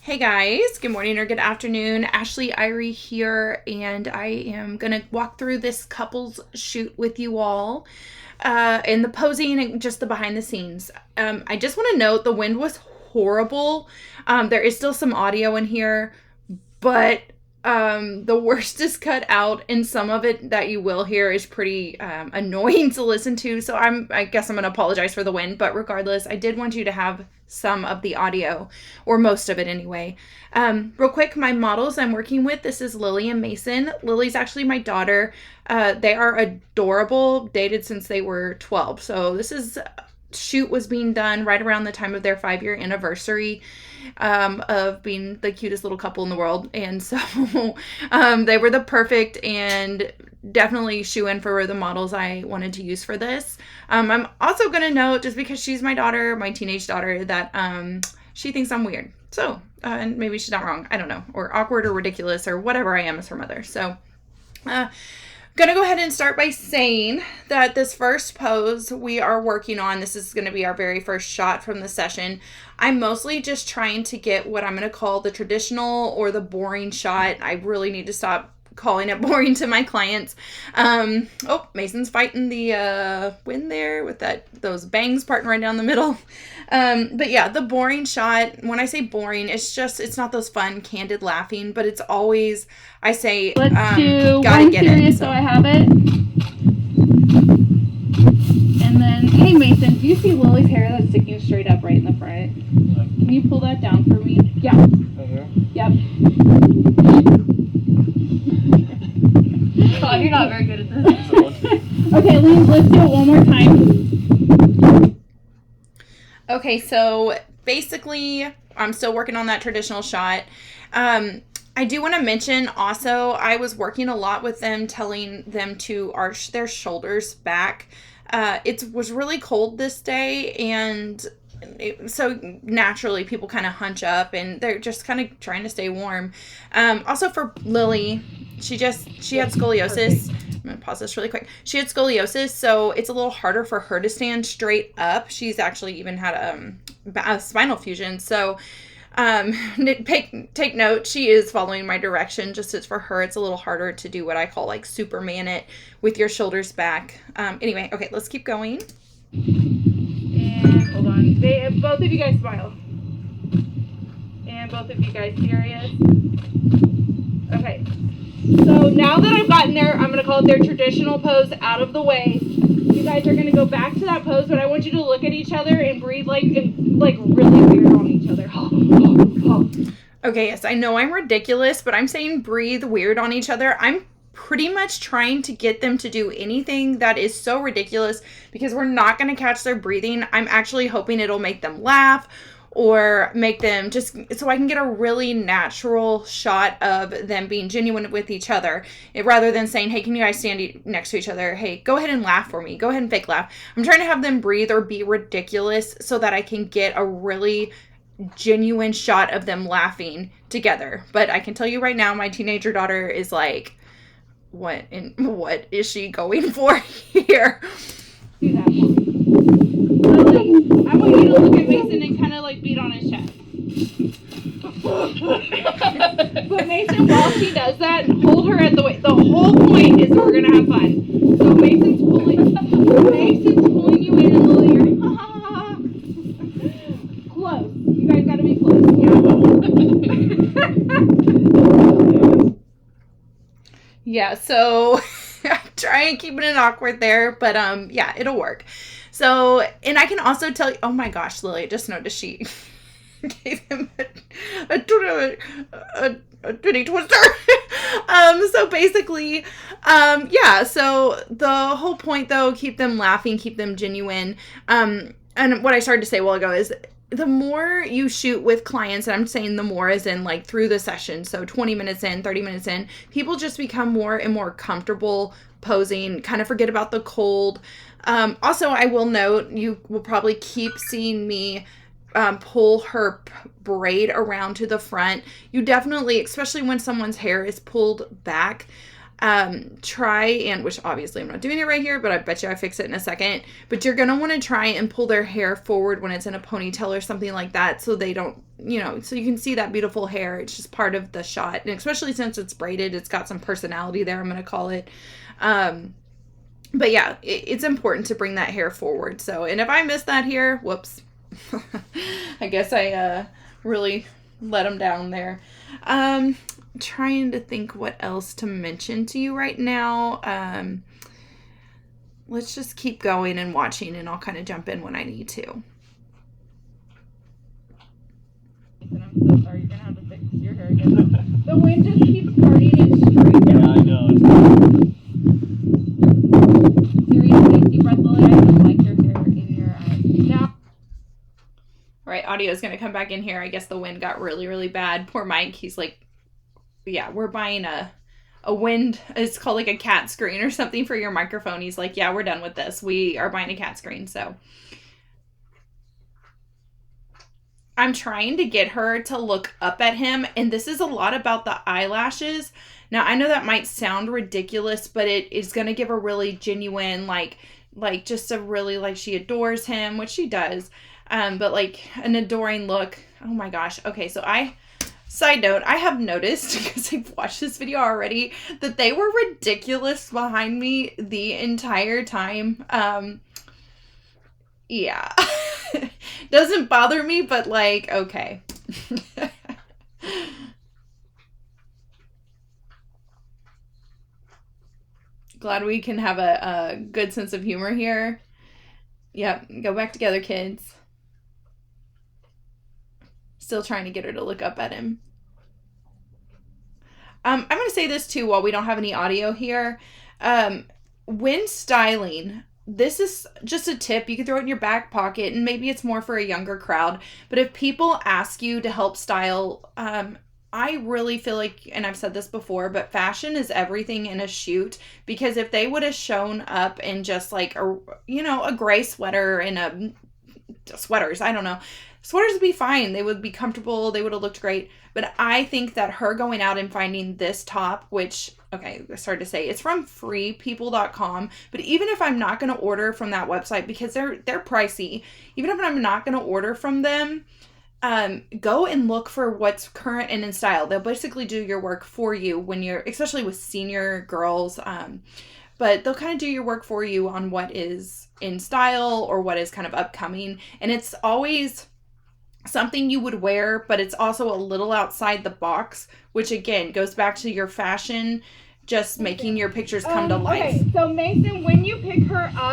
Hey guys, good morning or good afternoon. Ashley Irie here, and I am going to walk through this couples shoot with you all and the posing and just the behind the scenes. I just want to note the wind was horrible. There is still some audio in here, but the worst is cut out, and some of it that you will hear is pretty annoying to listen to. So I guess I'm going to apologize for the wind, but regardless, I did want you to have some of the audio, or most of it anyway. Real quick, my models I'm working with, this is Lily and Mason. Lily's actually my daughter. They are adorable, dated since they were 12. So this is shoot was being done right around the time of their 5-year anniversary of being the cutest little couple in the world. And so they were the perfect and definitely shoe in for the models I wanted to use for this. I'm also going to note, just because she's my daughter, my teenage daughter, that she thinks I'm weird. So, and maybe she's not wrong. I don't know. Or awkward or ridiculous or whatever I am as her mother. So, gonna go ahead and start by saying that this first pose we are working on, this is going to be our very first shot from the session. I'm mostly just trying to get what I'm going to call the traditional or the boring shot. I really need to stop calling it boring to my clients. Oh, Mason's fighting the wind there with those bangs parting right down the middle. But yeah, the boring shot, when I say boring, it's not those fun, candid laughing, but it's always, I say, let's do gotta one get serious it. so I have it. And then, hey Mason, do you see Lily's hair that's sticking straight up right in the front? Can you pull that down for me? Yeah. Right here? Yep. God, you're not very good at this. Okay, let's do it one more time. Okay, so basically, I'm still working on that traditional shot. I do want to mention also, I was working a lot with them, telling them to arch their shoulders back. It was really cold this day, and so naturally people kind of hunch up, and they're just kind of trying to stay warm. Also for Lily, she had scoliosis. I'm going to pause this really quick. She had scoliosis, so it's a little harder for her to stand straight up. She's actually even had a spinal fusion. So take note, she is following my direction. Just as for her, it's a little harder to do what I call like Superman it with your shoulders back. Anyway, okay, let's keep going. And hold on. Both of you guys smile. And both of you guys serious. Okay. So now that I've gotten I'm going to call it their traditional pose out of the way. You guys are going to go back to that pose, but I want you to look at each other and breathe like really weird on each other. Okay, yes, I know I'm ridiculous, but I'm saying breathe weird on each other. I'm pretty much trying to get them to do anything that is so ridiculous because we're not going to catch their breathing. I'm actually hoping it'll make them laugh or make them just so I can get a really natural shot of them being genuine with each other, rather than saying, hey, can you guys stand next to each other? Hey, go ahead and laugh for me. Go ahead and fake laugh. I'm trying to have them breathe or be ridiculous so that I can get a really genuine shot of them laughing together. But I can tell you right now, my teenager daughter is like, what is she going for here? Do that for me. Lily, I want you to look at Mason and kind of like beat on his chest. But Mason, while she does that, hold her at the way. The whole point is that we're gonna have fun. So Mason's pulling you in, and Lily, you're ha ha ha. Close. You guys gotta be close. Yeah, so try and keep it awkward there, but yeah, it'll work. So, and I can also tell you, oh my gosh, Lily, just noticed she gave him a titty twister. So basically, yeah, so the whole point though, keep them laughing, keep them genuine. And what I started to say a while ago is the more you shoot with clients, and I'm saying the more as in like through the session, so 20 minutes in, 30 minutes in, people just become more and more comfortable posing, kind of forget about the cold. Also, I will note, you will probably keep seeing me pull her braid around to the front. You definitely, especially when someone's hair is pulled back, try and, which obviously I'm not doing it right here, but I bet you I fix it in a second. But you're going to want to try and pull their hair forward when it's in a ponytail or something like that, so they don't, so you can see that beautiful hair. It's just part of the shot. And especially since it's braided, it's got some personality there, I'm going to call it. But yeah, it's important to bring that hair forward. So, and if I miss that here, whoops. I guess I really let them down there. Trying to think what else to mention to you right now. Let's just keep going and watching, and I'll kind of jump in when I need to. I'm so sorry, you're gonna have to fix your hair again. The wind just keeps parting and straight. Yeah, I know. Seriously, deep breath, Lily. I don't like your hair in your eyes. Now. All right, audio is going to come back in here. I guess the wind got really, really bad. Poor Mike. He's like, yeah, we're buying a wind. It's called like a cat screen or something for your microphone. He's like, yeah, we're done with this. We are buying a cat screen. So I'm trying to get her to look up at him. And this is a lot about the eyelashes. Now, I know that might sound ridiculous, but it is going to give a really genuine, like just a really, like, she adores him, which she does. But like an adoring look. Oh my gosh. Okay. So side note, I have noticed, because I've watched this video already, that they were ridiculous behind me the entire time. Yeah. Doesn't bother me, but like, okay. Glad we can have a good sense of humor here. Yep. Go back together, kids. Still trying to get her to look up at him. I'm going to say this too while we don't have any audio here. When styling, this is just a tip. You can throw it in your back pocket, and maybe it's more for a younger crowd. But if people ask you to help style, I really feel like, and I've said this before, but fashion is everything in a shoot. Because if they would have shown up in just like a gray sweater and sweaters, I don't know. Sweaters would be fine. They would be comfortable. They would have looked great. But I think that her going out and finding this top, which, okay, I started to say, it's from freepeople.com. But even if I'm not going to order from that website, because they're pricey, even if I'm not going to order from them, go and look for what's current and in style. They'll basically do your work for you when you're, especially with senior girls, but they'll kind of do your work for you on what is in style or what is kind of upcoming. And it's always something you would wear, but it's also a little outside the box, which again goes back to your fashion, just making your pictures come to life. Okay, so Mason, when you pick her up,